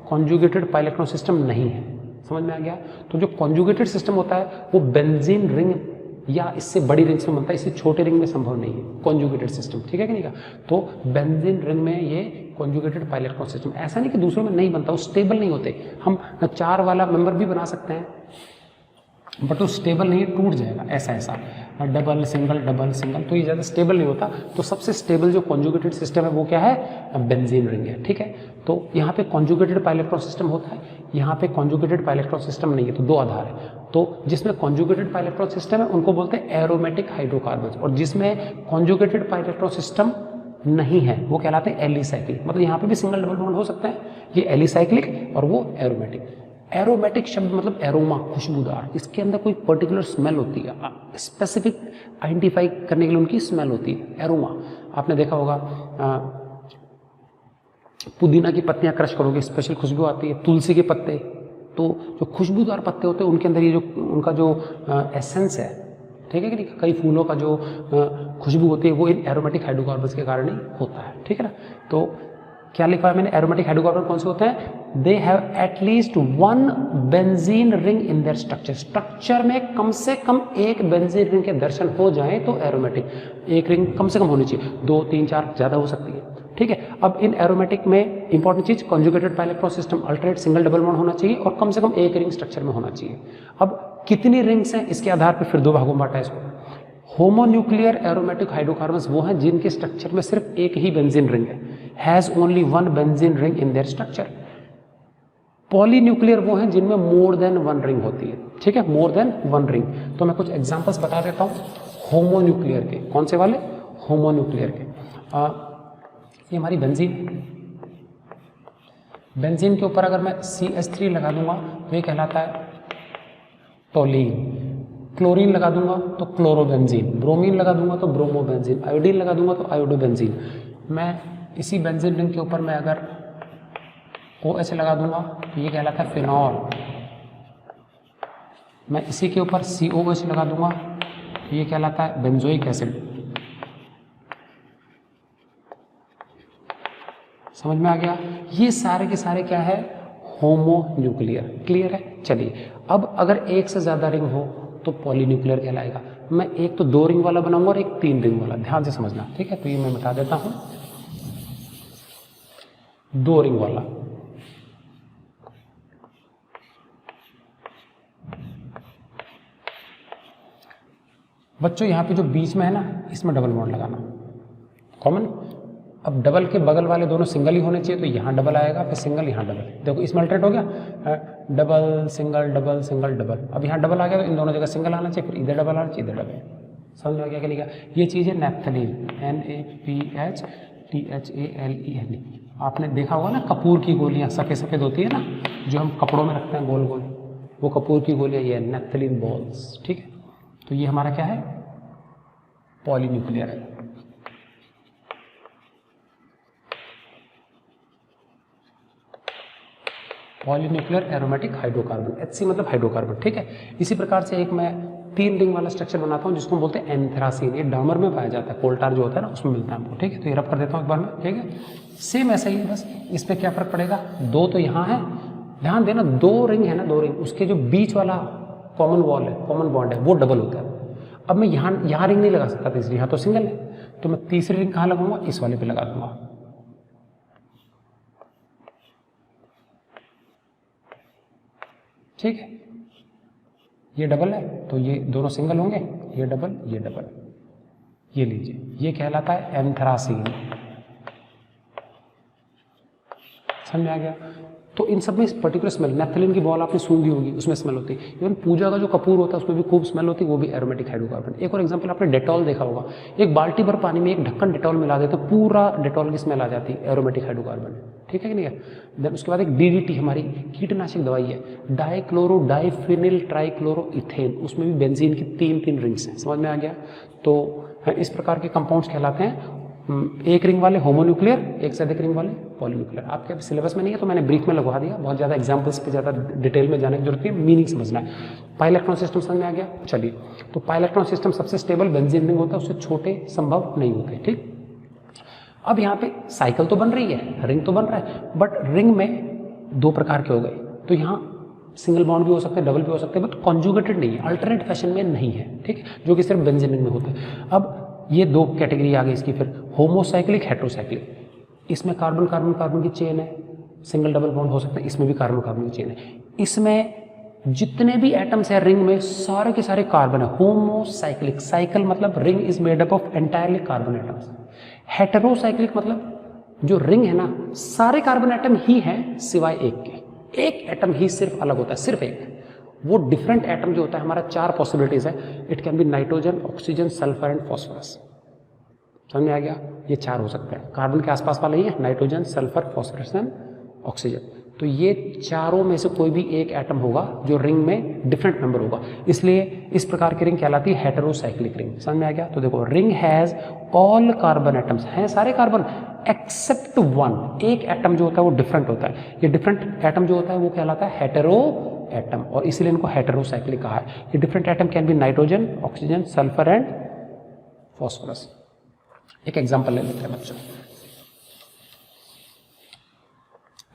A: कॉन्जुगेटेड पाई इलेक्ट्रॉन सिस्टम नहीं है। समझ में आ गया। तो जो कॉन्जुगेटेड सिस्टम होता है वो बेंजीन रिंग या इससे बड़ी रिंग में बनता है, इससे छोटे रिंग में संभव नहीं है कॉन्जुगेटेड सिस्टम, ठीक है कि नहीं का। तो बेंजीन रिंग में ये कॉन्जुगेटेड पाई इलेक्ट्रॉन सिस्टम, ऐसा नहीं कि दूसरों में नहीं बनता, वो स्टेबल नहीं होते। हम 4 वाला मेंबर भी बना सकते हैं बट वो स्टेबल नहीं है, टूट जाएगा ऐसा ऐसा, डबल सिंगल डबल सिंगल, तो ये ज़्यादा स्टेबल नहीं होता। तो सबसे स्टेबल जो कॉन्जुगेटेड सिस्टम है वो क्या है, बेंजीन रिंग है, ठीक है। तो यहाँ पे कॉन्जुगेटेड पाई इलेक्ट्रॉन सिस्टम होता है, यहाँ पे कॉन्जुगेटेड पाई इलेक्ट्रॉन सिस्टम नहीं है, तो 2 आधार है। तो जिसमें कॉन्जुगेटेड पाई इलेक्ट्रॉन सिस्टम है उनको बोलते हैं एरोमेटिक हाइड्रोकार्बन, और जिसमें कॉन्जुगेटेड पाई इलेक्ट्रॉन सिस्टम नहीं है वो कहलाते हैं एलिसाइक्लिक। मतलब यहाँ पे भी सिंगल डबल बॉन्ड हो सकता है, ये एलिसाइक्लिक और वो एरोमेटिक। एरोमेटिक शब्द मतलब एरोमा, खुशबूदार, इसके अंदर कोई पर्टिकुलर स्मेल होती है, स्पेसिफिक आइडेंटिफाई करने के लिए उनकी स्मेल होती है, एरोमा। आपने देखा होगा पुदीना की पत्तियां क्रश करोगे, स्पेशल खुशबू आती है। तुलसी के पत्ते, तो जो खुशबूदार पत्ते होते हैं उनके अंदर ये जो उनका जो एसेंस है, ठीक है कि नहीं, कई फूलों का जो खुशबू होती है वो इन एरोमेटिक हाइड्रोकार्बन्स के कारण ही होता है, ठीक है ना। तो क्या लिखा है मैंने, एरोमेटिक हाइड्रोकार्बन कौन से होते हैं, they have at least one benzene ring in their structure, structure में कम से कम एक बेंजीन रिंग के दर्शन हो जाए तो एरोमेटिक, एक रिंग कम से कम होनी चाहिए, 2 3 4 ज्यादा हो सकती है, ठीक है। अब इन एरोमेटिक में इंपॉर्टेंट चीज conjugated pi electron system, alternate single double bond होना चाहिए और कम से कम एक रिंग स्ट्रक्चर में होना चाहिए। अब कितनी रिंग्स हैं इसके आधार पर फिर 2 भागों में बांटा है इसको। होमोन्यूक्लियर एरोमेटिक हाइड्रोकार्बन्स वो हैं जिनके स्ट्रक्चर में सिर्फ एक ही बेंजीन रिंग है, has only one benzene ring in their structure. Polynuclear वो हैं जिनमें मोर देन वन रिंग होती है, ठीक है, मोर देन वन रिंग। तो मैं कुछ एग्जांपल्स बता देता हूं होमोन्यूक्लियर के। कौन से वाले, होमोन्यूक्लियर के। ये हमारी बेंजीन, बेंजीन के ऊपर अगर मैं CH3 लगा दूंगा तो ये कहलाता है टोलीन, क्लोरीन लगा दूंगा तो क्लोरोबेंजीन, ब्रोमीन लगा दूंगा तो ब्रोमोबेंजीन, आयोडीन लगा दूंगा तो आयोडोबेंजीन। मैं इसी बेंजीन रिंग के ऊपर मैं अगर OH लगा दूंगा तो ये कहलाता है फिनॉल। मैं इसी के ऊपर COH लगा दूंगा तो ये कहलाता है बेंजोइक एसिड। समझ में आ गया, ये सारे के सारे क्या है, होमोन्यूक्लियर। क्लियर है। चलिए अब अगर एक से ज्यादा रिंग हो तो पॉलीन्यूक्लियर कहलाएगा। मैं एक तो 2 रिंग वाला बनाऊंगा और एक 3 रिंग वाला, ध्यान से समझना, ठीक है। तो ये मैं बता देता हूं, 2 रिंग वाला, बच्चों यहां पे जो बीच में है ना, इसमें डबल बॉन्ड लगाना कॉमन। अब डबल के बगल वाले दोनों सिंगल ही होने चाहिए, तो यहां डबल आएगा, फिर सिंगल, यहां डबल। देखो इसमें अल्टरनेट हो गया, double single double single double. अब यहां डबल आ गया तो इन दोनों जगह सिंगल आना चाहिए, फिर इधर डबल आना चाहिए, इधर डबल। समझ में आ गया क्या लिखा, ये चीज है नैप्थलीन, NaPHTHALEN। आपने देखा होगा ना कपूर की गोलियां सफेद सफेद होती है ना, जो हम कपड़ों में रखते हैं गोल गोल, वो कपूर की गोलियां, ये नैप्थलीन बॉल्स, ठीक है। तो ये हमारा क्या है, पॉलीन्यूक्लियर है। पॉलीन्यूक्लियर एरोमेटिक हाइड्रोकार्बन, HC मतलब हाइड्रोकार्बन, ठीक है। इसी प्रकार से एक मैं 3 रिंग वाला स्ट्रक्चर बनाता हूं जिसको हम बोलते हैं एंथ्रासीन। ये डामर में पाया जाता है, कोल्टार जो होता है ना उसमें मिलता है हमको, ठीक है। तो ये रब कर देता हूं एक बार में, ठीक है। सेम ऐसा ही है, बस इसमें क्या फर्क पड़ेगा, 2 तो यहाँ है, ध्यान देना 2 रिंग है ना, 2 रिंग, उसके जो बीच वाला कॉमन वॉल है, कॉमन बॉन्ड है, वो डबल होता है। अब मैं यहाँ रिंग नहीं लगा सकता तीसरी, यहाँ तो सिंगल है, तो मैं तीसरी रिंग कहाँ लगाऊंगा, इस वाले पे लगा दूंगा, ठीक है। ये डबल है तो ये दोनों सिंगल होंगे, ये डबल ये डबल, ये लीजिए, ये कहलाता है एंथ्रासीन। समझ में आ गया। तो इन सब में पर्टिकुलर स्मेल, नैप्थलीन की बॉल आपने सूंघी होगी, उसमें स्मेल होती है। इवन पूजा का जो कपूर होता है उसमें भी खूब स्मेल होती है, वो भी एरोमेटिक हाइड्रोकार्बन। एक और एग्जांपल, आपने डेटॉल देखा होगा, एक बाल्टी भर पानी में एक ढक्कन डेटॉल मिला देते, पूरा डेटॉल की स्मेल आ जाती है, एरोमेटिक हाइड्रोकार्बन, ठीक है कि नहीं है। देन उसके बाद एक DDT हमारी कीटनाशक दवाई है, डाइक्लोरो डाइफिनिल ट्राइक्लोरोइथेन, उसमें भी बेंजीन की 3 रिंग्स हैं। समझ में आ गया। तो इस प्रकार के कंपाउंड्स कहलाते हैं एक रिंग वाले होमोन्यूक्लियर, एक से अधिक रिंग वाले पॉलीन्यूक्लियर। आपके सिलेबस में नहीं है तो मैंने ब्रीफ में लगवा दिया, बहुत ज़्यादा एग्जांपल्स पे ज़्यादा डिटेल में जाने की जरूरत नहीं, मीनिंग समझना है। पाइलेक्ट्रॉन सिस्टम समझ में आ गया। चलिए, तो पाइलेक्ट्रॉन सिस्टम सबसे स्टेबल बेंजीन रिंग होता है, उससे छोटे संभव नहीं होते, ठीक। अब यहाँ पे साइकिल तो बन रही है, रिंग तो बन रहा है, बट रिंग में 2 प्रकार के हो गए। तो यहाँ सिंगल बॉन्ड भी हो सकते हैं, डबल भी हो सकते हैं, बट कॉन्जुगेटेड नहीं है, अल्टरनेट फैशन में नहीं है, ठीक, जो कि सिर्फ बेंजीन रिंग में होता है। अब ये 2 कैटेगरी आ गई इसकी, फिर होमोसाइक्लिक हेट्रोसाइक्लिक। इसमें कार्बन कार्बन कार्बन की चेन है, सिंगल डबल बॉन्ड हो सकता है, इसमें भी कार्बन कार्बन की चेन है। इसमें जितने भी एटम्स है रिंग में सारे के सारे कार्बन है। होमोसाइक्लिक, साइकिल मतलब ring is made up of entirely carbon atoms. Heterocyclic मतलब जो रिंग है ना, सारे कार्बन एटम ही हैं सिवाय एक के, एक एटम ही सिर्फ अलग होता है, सिर्फ एक। वो डिफरेंट एटम जो होता है हमारा 4 पॉसिबिलिटीज है, it can be nitrogen, oxygen, sulphur and phosphorus. समझ में आ गया, ये 4 हो सकते हैं। कार्बन के आसपास वाले ही है, nitrogen, sulphur, phosphorus and oxygen. तो ये चारों में से कोई भी एक एटम होगा जो रिंग में डिफरेंट मेंबर होगा, इसलिए इस प्रकार की रिंग कहलाती है हेटेरोसाइक्लिक रिंग। समझ में आ गया? तो देखो, ring has all carbon atoms, हैं सारे कार्बन एक्सेप्ट वन, एक एटम जो होता है वो डिफरेंट होता है। ये डिफरेंट एटम जो होता है वो कहलाता है हेटेरो एटम, और इसीलिए इनको हेटेरोसाइक्लिक कहा है। ये different atom can be nitrogen, oxygen, sulphur and phosphorus. एक एग्जांपल ले लेते हैं बच्चों,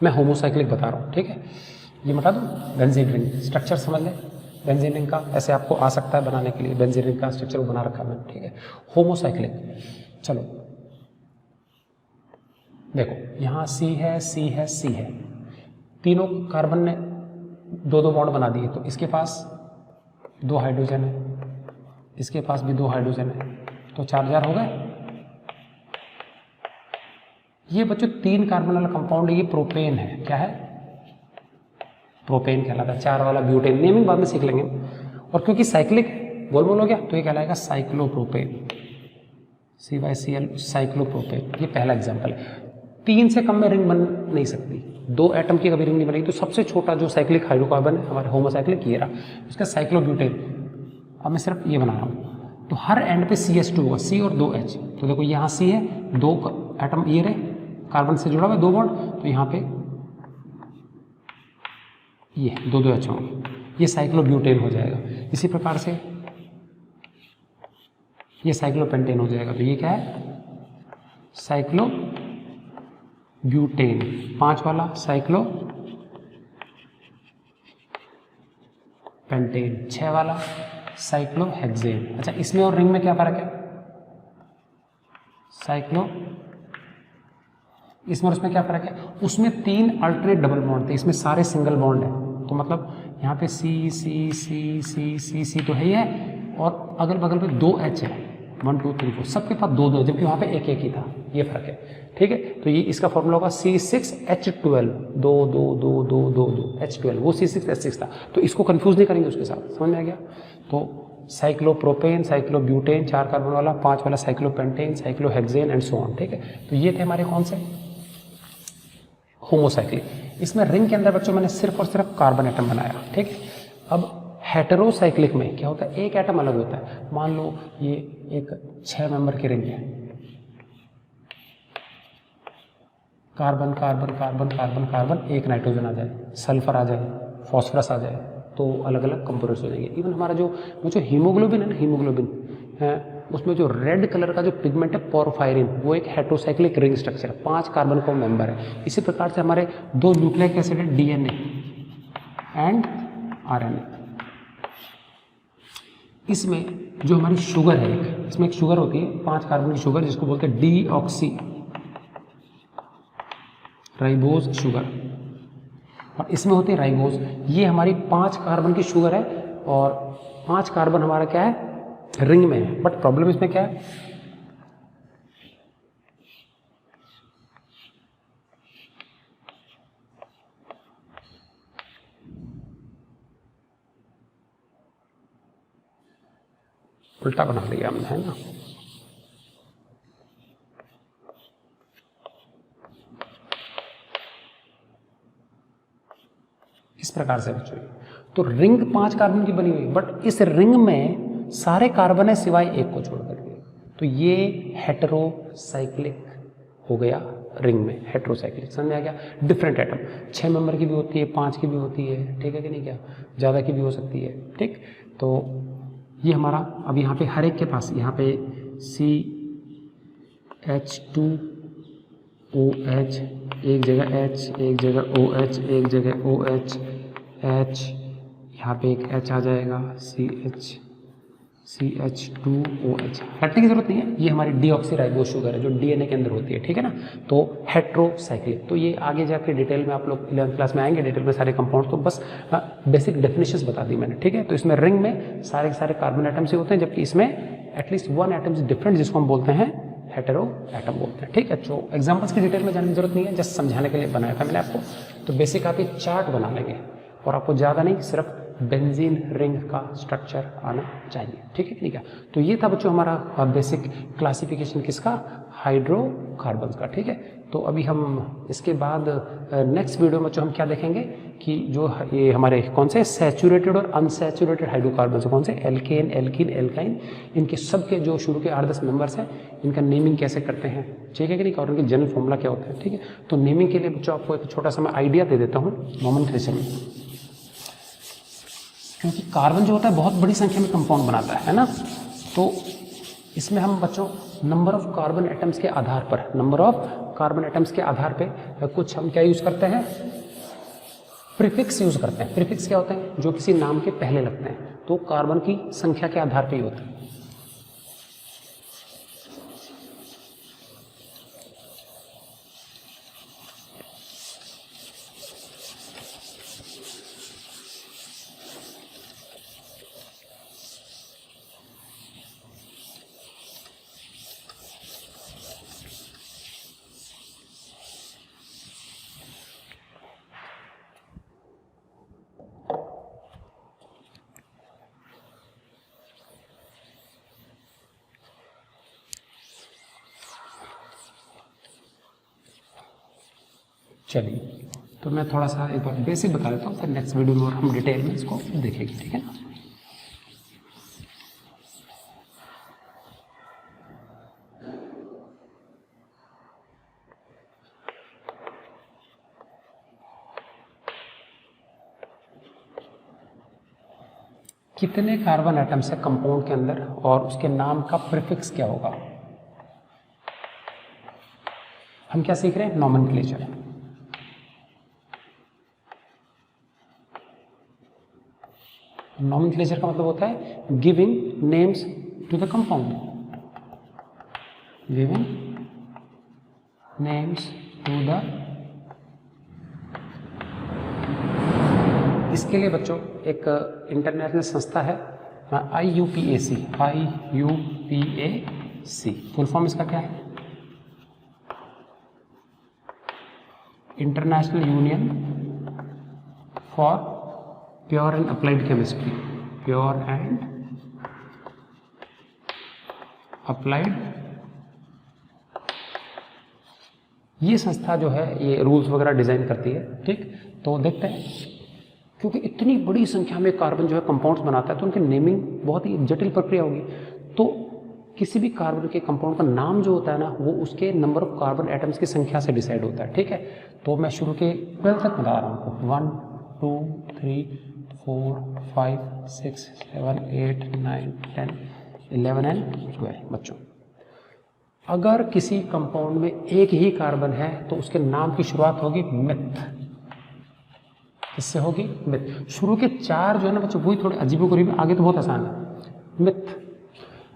A: मैं होमोसाइक्लिक बता रहा हूँ, ठीक है? ये बता दूँ, बेंजीन रिंग स्ट्रक्चर समझ लें। बेंजीन रिंग का ऐसे आपको आ सकता है बनाने के लिए, बेंजीन रिंग का स्ट्रक्चर वो बना रखा है मैंने, ठीक है? होमोसाइक्लिक, चलो देखो, यहाँ C है, C है, C है, तीनों कार्बन ने दो दो बॉन्ड बना दिए, तो इसके पास 2 हाइड्रोजन है, इसके पास भी 2 हाइड्रोजन है, तो 4 जार हो गए। ये बच्चों 3 कार्बन वाला कंपाउंड है, ये प्रोपेन है। क्या है? प्रोपेन कहलाता है। 4 वाला ब्यूटेन, नेमिंग बाद में सीख लेंगे। और क्योंकि साइक्लिक गोल बोल हो गया तो ये कहलाएगा साइक्लोप्रोपेन, CyCl साइक्लोप्रोपेन। ये पहला एग्जांपल है। 3 से कम में रिंग बन नहीं सकती, 2 एटम की कभी रिंग नहीं बनेगी। तो सबसे छोटा जो साइक्लिक हाइड्रोकार्बन है हमारे होमोसाइक्लिक ये रहा, उसका साइक्लोब्यूटेन। अब मैं सिर्फ ये बना रहा हूँ, तो हर एंड पे CH2 होगा, C और 2 H। तो देखो यहाँ C है, 2 एटम ये रहे, कार्बन से जुड़ा हुआ 2 बॉन्ड, तो यहाँ पे ये 2 H होंगे, ये साइक्लोब्यूटेन हो जाएगा। इसी प्रकार से ये साइक्लोपेंटेन हो जाएगा। तो ये क्या है? साइक्लोब्यूटेन। 5 वाला साइक्लोपेंटेन, 6 वाला साइक्लोहेक्सेन। अच्छा, इसमें और रिंग में क्या फर्क है? इसमें और उसमें क्या फर्क है? उसमें 3 अल्टरनेट डबल बॉन्ड थे, इसमें सारे सिंगल बॉन्ड है। तो मतलब यहाँ पे C C C C C C तो है ही है, और अगल बगल पे 2 H है, 1 2 3 4, सबके पास 2 2, जबकि वहाँ पे एक एक ही था। ये फर्क है, ठीक है? तो ये इसका फॉर्मूला होगा C6H12, 2 2 2 2 2 2 H12, वो C6H6 था। तो इसको कंफ्यूज नहीं करेंगे उसके साथ, समझ में आ गया? तो साइक्लोप्रोपेन, साइक्लोब्यूटेन 4 कार्बन वाला, 5 वाला cyclopentane, cyclohexane and so on, ठीक है? तो ये थे हमारे कौन से? होमोसाइक्लिक। इसमें रिंग के अंदर बच्चों मैंने सिर्फ और सिर्फ कार्बन एटम बनाया, ठीक है? अब हेटेरोसाइक्लिक में क्या होता है? एक एटम अलग होता है। मान लो ये एक 6 मेंबर की रिंग है, carbon carbon carbon carbon carbon, एक नाइट्रोजन आ जाए, सल्फर आ जाए, फॉस्फोरस आ जाए, तो अलग अलग कंपोनेंट्स हो जाएंगे। इवन हमारा जो हीमोग्लोबिन है ना, हीमोग्लोबिन है, उसमें जो रेड कलर का जो पिगमेंट है पोरफायरिन, वो एक हेटेरोसाइक्लिक रिंग स्ट्रक्चर है, 5 कार्बन का मेंबर है। इसी प्रकार से हमारे 2 न्यूक्लिक एसिड है, DNA एंड RNA। इसमें जो हमारी शुगर है, इसमें एक शुगर होती है 5 कार्बन की शुगर, जिसको बोलते हैं डीऑक्सी राइबोज शुगर, और इसमें होती है राइबोज। ये हमारी 5 कार्बन की शुगर है, और 5 कार्बन हमारा क्या है? रिंग में है। बट प्रॉब्लम इसमें क्या है? उल्टा बना लिया हमने, है ना? इस प्रकार से बच्चों, तो रिंग 5 कार्बन की बनी हुई, बट इस रिंग में सारे कार्बन है सिवाय एक को छोड़ करके। तो ये हेटेरोसाइक्लिक हो गया रिंग में, हेटेरोसाइक्लिक। समझ में आ गया? डिफरेंट एटम, 6 मेंबर की भी होती है, 5 की भी होती है, ठीक है कि नहीं? क्या ज़्यादा की भी हो सकती है, ठीक? तो ये हमारा, अब यहाँ पे हर एक के पास, यहाँ पे CH2OH, एक जगह H, एक जगह OH, एक जगह OH, H, यहाँ पे एक H आ जाएगा, CH2OH। हटने की जरूरत नहीं है, ये हमारी डीऑक्सीराइबोज शुगर है जो DNA के अंदर होती है, ठीक है ना? तो हेटेरोसाइक्लिक, तो ये आगे जाके डिटेल में आप लोग 11th क्लास में आएंगे, डिटेल में सारे कंपाउंड। तो बस बेसिक डेफिनेशंस बता दी मैंने, ठीक है? तो इसमें रिंग में सारे के सारे कार्बन एटम्स ही होते हैं, जबकि इसमें एटलीस्ट 1 एटम इज डिफरेंट, जिसको हम बोलते हैं हेटेरो एटम बोलते हैं, ठीक है? तो एग्जाम्पल्स की डिटेल में जाने की जरूरत नहीं है, जस्ट समझाने के लिए बनाया था मैंने आपको। तो बेसिक आप ये चार्ट बना लेंगे, और आपको ज़्यादा नहीं, सिर्फ बेंजीन रिंग का स्ट्रक्चर आना चाहिए। ठीक है ठीक है। तो ये था बच्चों हमारा बेसिक क्लासिफिकेशन किसका, हाइड्रोकार्बन्स का। ठीक है। तो अभी हम इसके बाद नेक्स्ट वीडियो में जो हम क्या देखेंगे कि जो ये हमारे कौन से सैचुरेटेड और अनसैचुरेटेड हाइड्रोकार्बन्स, कौन से एल्केन, एल्कीन, एल्काइन, इनके सबके जो शुरू के 8-10 मेंबर्स हैं इनका नेमिंग कैसे करते हैं। ठीक है कि नहीं, और इनके जनरल फॉर्मूला क्या होता है। ठीक है। तो नेमिंग के लिए बच्चों आपको एक छोटा सा मैं आइडिया दे देता हूँ नोमेनक्लेचर में, क्योंकि कार्बन जो होता है बहुत बड़ी संख्या में कंपाउंड बनाता है ना। तो इसमें हम बच्चों नंबर ऑफ कार्बन एटम्स के आधार पर, नंबर ऑफ कार्बन एटम्स के आधार पे कुछ हम क्या यूज करते हैं, प्रीफिक्स यूज करते हैं। प्रीफिक्स क्या होते हैं, जो किसी नाम के पहले लगते हैं। तो कार्बन की संख्या के आधार पर ही होता है। चलिए, तो मैं थोड़ा सा एक बार बेसिक बता देता हूँ, फिर नेक्स्ट वीडियो में और हम डिटेल में इसको देखेंगे। ठीक है ना। कितने कार्बन एटम्स है कंपाउंड के अंदर और उसके नाम का प्रीफिक्स क्या होगा। हम क्या सीख रहे हैं, नोमेनक्लेचर। नोमेनक्लेचर का मतलब होता है giving names to the compound, giving names to the. इसके लिए बच्चों एक इंटरनेशनल संस्था है IUPAC, IUPAC। फुल फॉर्म इसका क्या है, international union for pure and applied chemistry, pure and applied. ये संस्था जो है ये रूल्स वगैरह डिजाइन करती है। ठीक, तो देखते हैं, क्योंकि इतनी बड़ी संख्या में कार्बन जो है कंपाउंड्स बनाता है तो उनकी नेमिंग बहुत ही जटिल प्रक्रिया होगी। तो किसी भी कार्बन के कंपाउंड का नाम जो होता है ना, वो उसके नंबर ऑफ कार्बन एटम्स की संख्या से डिसाइड होता है। ठीक है। तो मैं शुरू के 12 तक बता रहा हूँ आपको, 1 2 3 4 5 6 7 8 9 10 11 एंड 12। बच्चों अगर किसी कंपाउंड में एक ही कार्बन है तो उसके नाम की शुरुआत होगी मिथ। किससे होगी, मिथ। शुरू के 4 जो है ना बच्चों वही थोड़े अजीबोगरीब, आगे तो बहुत आसान है, मिथ।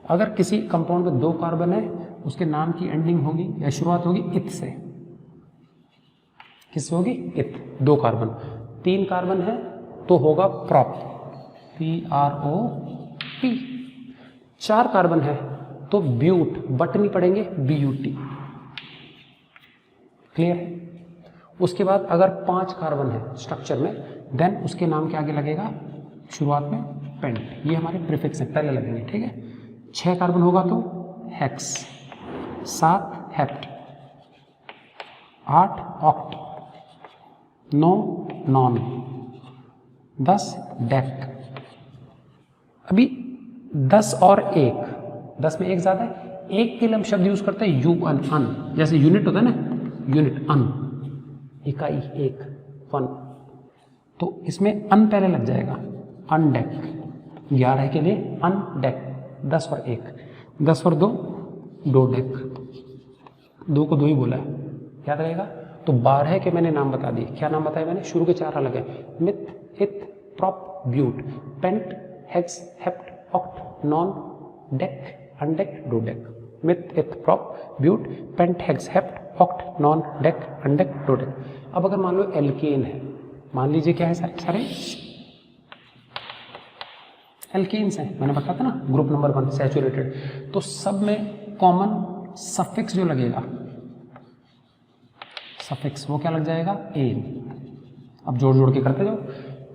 A: अगर किसी कंपाउंड में 2 कार्बन है उसके नाम की एंडिंग होगी या शुरुआत होगी इथ से। किससे होगी, इथ। 2 कार्बन, 3 कार्बन है तो होगा प्रॉप, PROP। 4 कार्बन है तो ब्यूट, बट नहीं पढ़ेंगे, BUT। क्लियर है। उसके बाद अगर 5 कार्बन है स्ट्रक्चर में, देन उसके नाम के आगे लगेगा शुरुआत में पेंट। ये हमारे प्रीफिक्स है, पहले लगेंगे। ठीक है। 6 कार्बन होगा तो hex, 7 hept, 8 oct, 9 non, 10 deck. अभी 10 और 1, 10 में 1 ज्यादा है, 1 के लिए हम शब्द यूज करते हैं UN, अन। जैसे यूनिट होता है ना, यूनिट, अन, इकाई, 1, 1। तो इसमें अन पहले लग जाएगा, अनडेक। 11 के लिए अनडेक, 10 और 1, 10 और 2 2 डेक, 2 को 2 ही बोला है, याद रहेगा। तो 12 के मैंने नाम बता दिए। क्या नाम बताया मैंने, शुरू के 4 अलग है, meth, eth, prop, but, pent, hex, hept, oct, non, dec, undec, dodec. Meth, eth, prop, but, pent, hex, hept, oct, non, dec, undec, dodec. अब अगर मान लो एल्केन है, मान लीजिए क्या है सारे एल्केन्स हैं, मैंने बताया था ना, ग्रुप नंबर 1 सैचुरेटेड। तो सब में कॉमन सफिक्स जो लगेगा, सफिक्स, वो क्या लग जाएगा, एन। अब जोड़ जोड़ के करते जाओ।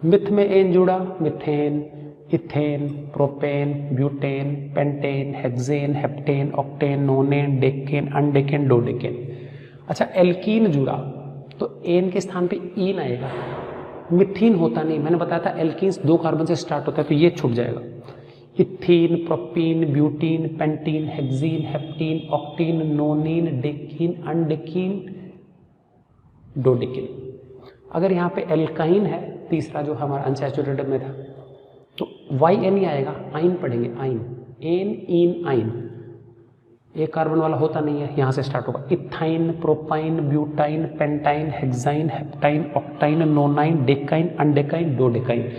A: मिथ में एन जुड़ा, methane, ethane, propane, butane, pentane, hexane, heptane, octane, nonane, decane, undecane, dodecane. अच्छा, एल्कीन जुड़ा तो एन के स्थान पे ईन आएगा। मिथीन होता नहीं, मैंने बताया था एल्कीन्स 2 कार्बन से स्टार्ट होता है तो ये छूट जाएगा। Ethene, propene, butene, pentene, hexene, heptene, octene, nonene, decene, undecene, dodecene. अगर यहाँ पे एल्काइन है, तीसरा जो हमारा अनसैचुरेटेड में था, तो वाई एन ही आएगा, आइन पढ़ेंगे, आइन, एन इन आइन। एक कार्बन वाला होता नहीं है, यहाँ से स्टार्ट होगा। Ethyne, propyne, butyne, pentyne, hexyne, heptyne, octyne, nonyne, decyne, undecyne, dodecyne.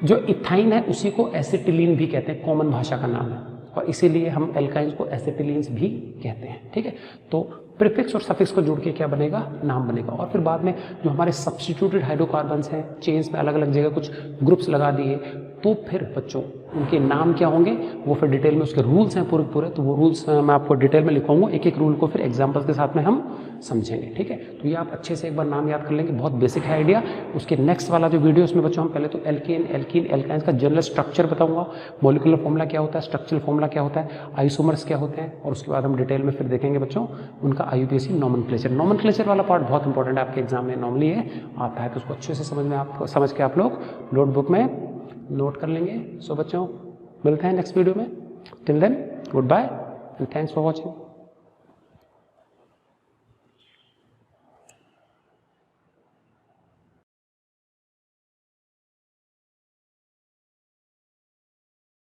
A: जो इथाइन है उसी को एसिटिलीन भी कहते हैं, कॉमन भाषा का नाम है, और इसीलिए हम एल्काइंस को एसिटिलीन्स भी कहते हैं। ठीक है, तो प्रीफिक्स और सफिक्स को जोड़ के क्या बनेगा, नाम बनेगा। और फिर बाद में जो हमारे सब्स्टिट्यूटेड हाइड्रोकार्बन्स हैं, चेन्स में अलग अलग जगह कुछ ग्रुप्स लगा दिए, तो फिर बच्चों उनके नाम क्या होंगे वो फिर डिटेल में, उसके रूल्स हैं पूरे पूरे, तो वो रूल्स मैं आपको डिटेल में लिखवाऊंगा, एक एक रूल को फिर एग्जाम्पल्स के साथ में हम समझेंगे। ठीक है, तो ये आप अच्छे से एक बार नाम याद कर लेंगे, बहुत बेसिक है आइडिया। उसके नेक्स्ट वाला जो वीडियो उसमें बच्चों हम पहले तो एल्केन, एल्कीन, एल्काइंस का जनरल स्ट्रक्चर बताऊंगा, मॉलिक्यूलर फॉर्मूला क्या होता है, स्ट्रक्चरल फॉर्मूला क्या होता है, आइसोमर्स क्या होते हैं, और उसके बाद हम डिटेल में फिर देखेंगे बच्चों उनका IUPAC नॉमेनक्लेचर। नॉमेनक्लेचर वाला पार्ट बहुत इंपॉर्टेंट है, आपके एग्जाम में नॉर्मली है आता है, तो उसको अच्छे से समझ के आप लोग नोटबुक में नोट कर लेंगे। सो बच्चों मिलते हैं नेक्स्ट वीडियो में, till then goodbye and thanks for watching.